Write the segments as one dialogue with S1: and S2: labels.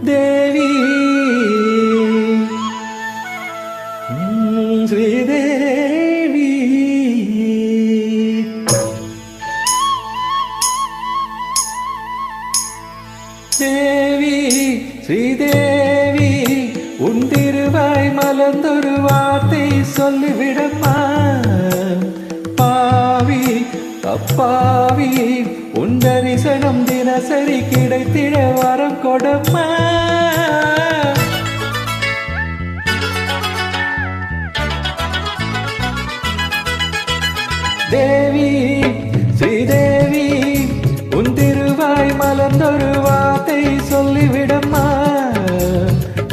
S1: தேவி ஸ்ரீதேவி தேவி ஸ்ரீதேவி உன் திருவாய் மலர்ந்தொரு வார்த்தை சொல்லிவிடம்மா பாவி அப்பாவி உன் தரிசனம் தினசரி கிடைத்திட வரம் கொடம்மா தேவி ஸ்ரீதேவி உன் திருவாய் மலர்ந்தொரு வார்த்தை சொல்லிவிடம்மா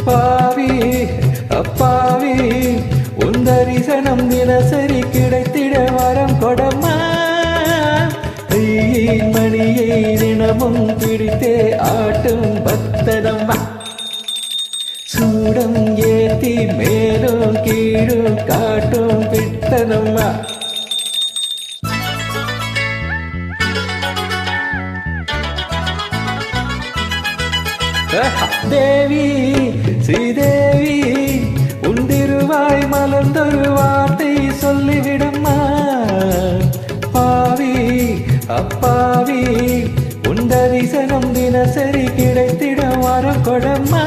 S1: பாவி அப்பாவி உன் தரிசனம் தினசரி கிடைத்திட வரம் கொடம்மா மணியை தினமும் பிடித்தே ஆட்டும் பக்தனம்மா சூடம் ஏத்தி மேலும் கீழும் காட்டும் பித்தனம்மா தேவி ஸ்ரீதேவி உன் திருவாய் மலர்ந்தொரு வார்த்தை சொல்லிவிடம்மா பாவி அப்பாவி உன் தரிசனம் தினசரி கிடைத்திட வரம் கொடம்மா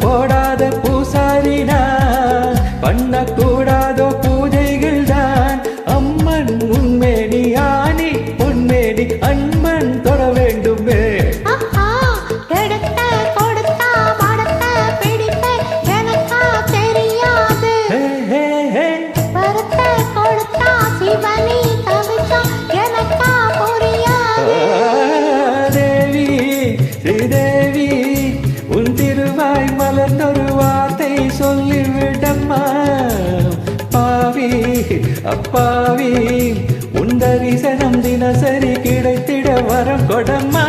S1: போடாத பூசாரினா பண்ணக்கூடாதோ பூஜைகள் தான் அம்மன் உண்மேனி ஆணி பொன்மேனி அன்பன் தொட வேண்டுமே தேவி ஸ்ரீதேவி உன் திருவாய் மலர்ந்தொரு வார்த்தை சொல்லிவிடம்மா பாவி அப்பாவி உன் தரிசனம் தினசரி கிடைத்திட வரம் கொடம்மா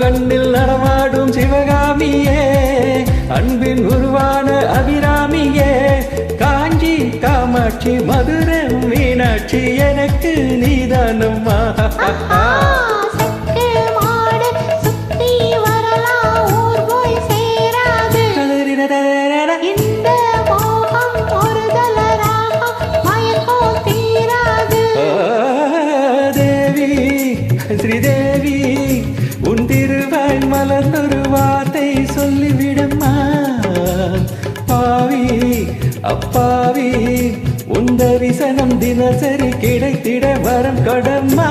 S1: கண்ணில் நடமாடும் சிவகாமியே அன்பின் உருவான அபிராமியே காஞ்சி காமாட்சி மதுரை மீனாட்சி எனக்கு நீதானம்மா தேவி ஸ்ரீதேவி உன் திருவாய் மலர்ந்தொரு வார்த்தை சொல்லிவிடம்மா பாவி அப்பாவி உன் தரிசனம் தினசரி கிடைத்திட வரம் கொடம்மா